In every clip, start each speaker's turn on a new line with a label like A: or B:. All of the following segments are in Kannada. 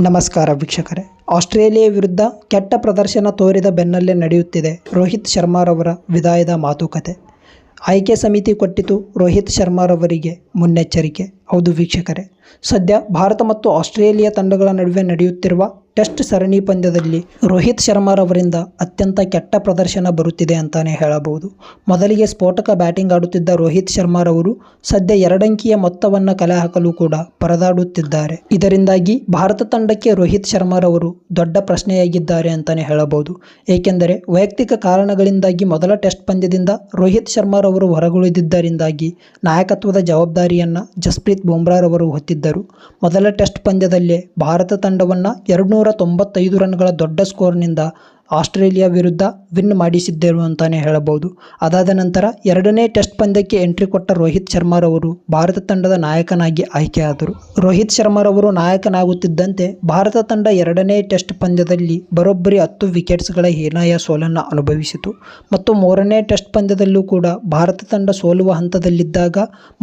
A: ನಮಸ್ಕಾರ ವೀಕ್ಷಕರೇ. ಆಸ್ಟ್ರೇಲಿಯಾ ವಿರುದ್ಧ ಕೆಟ್ಟ ಪ್ರದರ್ಶನ ತೋರಿದ ಬೆನ್ನಲ್ಲೇ ನಡೆಯುತ್ತಿದೆ ರೋಹಿತ್ ಶರ್ಮಾರವರ ವಿದಾಯದ ಮಾತುಕತೆ. ಆಯ್ಕೆ ಸಮಿತಿ ಕೊಟ್ಟಿತು ರೋಹಿತ್ ಶರ್ಮಾರವರಿಗೆ ಮುನ್ನೆಚ್ಚರಿಕೆ. ಹೌದು ವೀಕ್ಷಕರೇ, ಸದ್ಯ ಭಾರತ ಮತ್ತು ಆಸ್ಟ್ರೇಲಿಯಾ ತಂಡಗಳ ನಡುವೆ ನಡೆಯುತ್ತಿರುವ ಟೆಸ್ಟ್ ಸರಣಿ ಪಂದ್ಯದಲ್ಲಿ ರೋಹಿತ್ ಶರ್ಮಾರವರಿಂದ ಅತ್ಯಂತ ಕೆಟ್ಟ ಪ್ರದರ್ಶನ ಬರುತ್ತಿದೆ ಅಂತಾನೆ ಹೇಳಬಹುದು. ಮೊದಲಿಗೆ ಸ್ಫೋಟಕ ಬ್ಯಾಟಿಂಗ್ ಆಡುತ್ತಿದ್ದ ರೋಹಿತ್ ಶರ್ಮಾರವರು ಸದ್ಯ 2 ಅಂಕಿಯ ಮೊತ್ತವನ್ನು ಕಲೆ ಹಾಕಲು ಕೂಡ ಪರದಾಡುತ್ತಿದ್ದಾರೆ. ಇದರಿಂದಾಗಿ ಭಾರತ ತಂಡಕ್ಕೆ ರೋಹಿತ್ ಶರ್ಮಾರವರು ದೊಡ್ಡ ಪ್ರಶ್ನೆಯಾಗಿದ್ದಾರೆ ಅಂತಾನೆ ಹೇಳಬಹುದು. ಏಕೆಂದರೆ ವೈಯಕ್ತಿಕ ಕಾರಣಗಳಿಂದಾಗಿ ಮೊದಲ ಟೆಸ್ಟ್ ಪಂದ್ಯದಿಂದ ರೋಹಿತ್ ಶರ್ಮಾರವರು ಹೊರಗುಳಿದಿದ್ದರಿಂದಾಗಿ ನಾಯಕತ್ವದ ಜವಾಬ್ದಾರಿಯನ್ನ ಜಸ್ಪ್ರೀತ್ ಬುಮ್ರಾರವರು ಹೊತ್ತಿದ್ದರು. ಮೊದಲ ಟೆಸ್ಟ್ ಪಂದ್ಯದಲ್ಲೇ ಭಾರತ ತಂಡವನ್ನು 295 ರನ್ಗಳ ದೊಡ್ಡ ಸ್ಕೋರ್ನಿಂದ ಆಸ್ಟ್ರೇಲಿಯಾ ವಿರುದ್ಧ ವಿನ್ ಮಾಡಿಸಿದ್ದರು ಅಂತಾನೆ ಹೇಳಬಹುದು. ಅದಾದ ನಂತರ 2ನೇ ಟೆಸ್ಟ್ ಪಂದ್ಯಕ್ಕೆ ಎಂಟ್ರಿ ಕೊಟ್ಟ ರೋಹಿತ್ ಶರ್ಮಾರವರು ಭಾರತ ತಂಡದ ನಾಯಕನಾಗಿ ಆಯ್ಕೆಯಾದರು. ರೋಹಿತ್ ಶರ್ಮಾರವರು ನಾಯಕನಾಗುತ್ತಿದ್ದಂತೆ ಭಾರತ ತಂಡ 2ನೇ ಟೆಸ್ಟ್ ಪಂದ್ಯದಲ್ಲಿ ಬರೋಬ್ಬರಿ 10 ವಿಕೆಟ್ಸ್ಗಳ ಹೀನಾಯ ಸೋಲನ್ನು ಅನುಭವಿಸಿತು. ಮತ್ತು 3ನೇ ಟೆಸ್ಟ್ ಪಂದ್ಯದಲ್ಲೂ ಕೂಡ ಭಾರತ ತಂಡ ಸೋಲುವ ಹಂತದಲ್ಲಿದ್ದಾಗ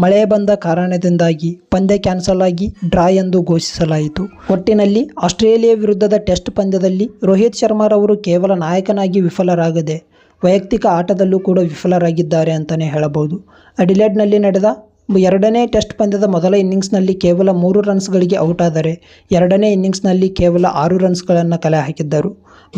A: ಮಳೆ ಬಂದ ಕಾರಣದಿಂದಾಗಿ ಪಂದ್ಯ ಕ್ಯಾನ್ಸಲ್ ಆಗಿ ಡ್ರಾ ಎಂದು ಘೋಷಿಸಲಾಯಿತು. ಒಟ್ಟಿನಲ್ಲಿ ಆಸ್ಟ್ರೇಲಿಯಾ ವಿರುದ್ಧದ ಟೆಸ್ಟ್ ಪಂದ್ಯದಲ್ಲಿ ರೋಹಿತ್ ಶರ್ಮಾರವರು ಕೇವಲ ನಾಯಕನಾಗಿ ವಿಫಲರಾಗದೆ ವೈಯಕ್ತಿಕ ಆಟದಲ್ಲೂ ಕೂಡ ವಿಫಲರಾಗಿದ್ದಾರೆ ಅಂತಲೇ ಹೇಳಬಹುದು. ಅಡಿಲೇಡ್ನಲ್ಲಿ ನಡೆದ 2ನೇ ಟೆಸ್ಟ್ ಪಂದ್ಯದ ಮೊದಲ ಇನ್ನಿಂಗ್ಸ್ನಲ್ಲಿ ಕೇವಲ 3 ರನ್ಸ್ಗಳಿಗೆ ಔಟ್ ಆದರೆ 2ನೇ ಇನ್ನಿಂಗ್ಸ್ನಲ್ಲಿ ಕೇವಲ 6 ರನ್ಸ್ಗಳನ್ನು ಕಲೆ ಹಾಕಿದ್ದರು.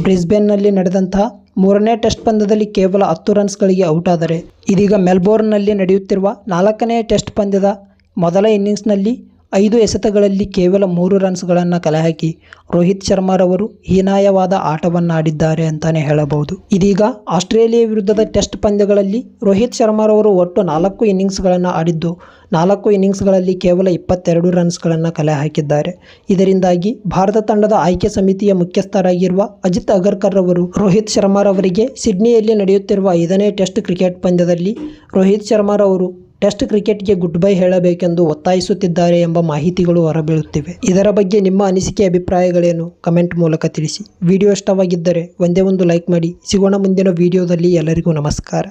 A: ಬ್ರಿಸ್ಬೇನ್ನಲ್ಲಿ ನಡೆದಂತಹ 3ನೇ ಟೆಸ್ಟ್ ಪಂದ್ಯದಲ್ಲಿ ಕೇವಲ 10 ರನ್ಸ್ಗಳಿಗೆ ಔಟ್ ಆದರೆ ಇದೀಗ ಮೆಲ್ಬೋರ್ನ್ನಲ್ಲಿ ನಡೆಯುತ್ತಿರುವ 4ನೇ ಟೆಸ್ಟ್ ಪಂದ್ಯದ ಮೊದಲ ಇನ್ನಿಂಗ್ಸ್ನಲ್ಲಿ 5 ಎಸೆತಗಳಲ್ಲಿ ಕೇವಲ 3 ರನ್ಸ್ಗಳನ್ನು ಕಲೆ ಹಾಕಿ ರೋಹಿತ್ ಶರ್ಮಾರವರು ಹೀನಾಯವಾದ ಆಟವನ್ನು ಆಡಿದ್ದಾರೆ ಅಂತಾನೆ ಹೇಳಬಹುದು. ಇದೀಗ ಆಸ್ಟ್ರೇಲಿಯಾ ವಿರುದ್ಧದ ಟೆಸ್ಟ್ ಪಂದ್ಯಗಳಲ್ಲಿ ರೋಹಿತ್ ಶರ್ಮಾರವರು ಒಟ್ಟು 4 ಇನ್ನಿಂಗ್ಸ್ಗಳನ್ನು ಆಡಿದ್ದು 4 ಇನ್ನಿಂಗ್ಸ್ಗಳಲ್ಲಿ ಕೇವಲ 22 ರನ್ಸ್ಗಳನ್ನು ಕಲೆ ಹಾಕಿದ್ದಾರೆ. ಇದರಿಂದಾಗಿ ಭಾರತ ತಂಡದ ಆಯ್ಕೆ ಸಮಿತಿಯ ಮುಖ್ಯಸ್ಥರಾಗಿರುವ ಅಜಿತ್ ಅಗರ್ಕರ್ ಅವರು ರೋಹಿತ್ ಶರ್ಮಾರವರಿಗೆ ಸಿಡ್ನಿಯಲ್ಲಿ ನಡೆಯುತ್ತಿರುವ 5ನೇ ಟೆಸ್ಟ್ ಕ್ರಿಕೆಟ್ ಪಂದ್ಯದಲ್ಲಿ ರೋಹಿತ್ ಶರ್ಮಾರವರು ಟೆಸ್ಟ್ ಕ್ರಿಕೆಟ್ಗೆ ಗುಡ್ ಬೈ ಹೇಳಬೇಕೆಂದು ಒತ್ತಾಯಿಸುತ್ತಿದ್ದಾರೆ ಎಂಬ ಮಾಹಿತಿಗಳು ಹೊರಬೀಳುತ್ತಿವೆ. ಇದರ ಬಗ್ಗೆ ನಿಮ್ಮ ಅನಿಸಿಕೆ ಅಭಿಪ್ರಾಯಗಳೇನು ಕಮೆಂಟ್ ಮೂಲಕ ತಿಳಿಸಿ. ವಿಡಿಯೋ ಇಷ್ಟವಾಗಿದ್ದರೆ ಒಂದೇ ಒಂದು ಲೈಕ್ ಮಾಡಿ. ಸಿಗೋಣ ಮುಂದಿನ ವಿಡಿಯೋದಲ್ಲಿ. ಎಲ್ಲರಿಗೂ ನಮಸ್ಕಾರ.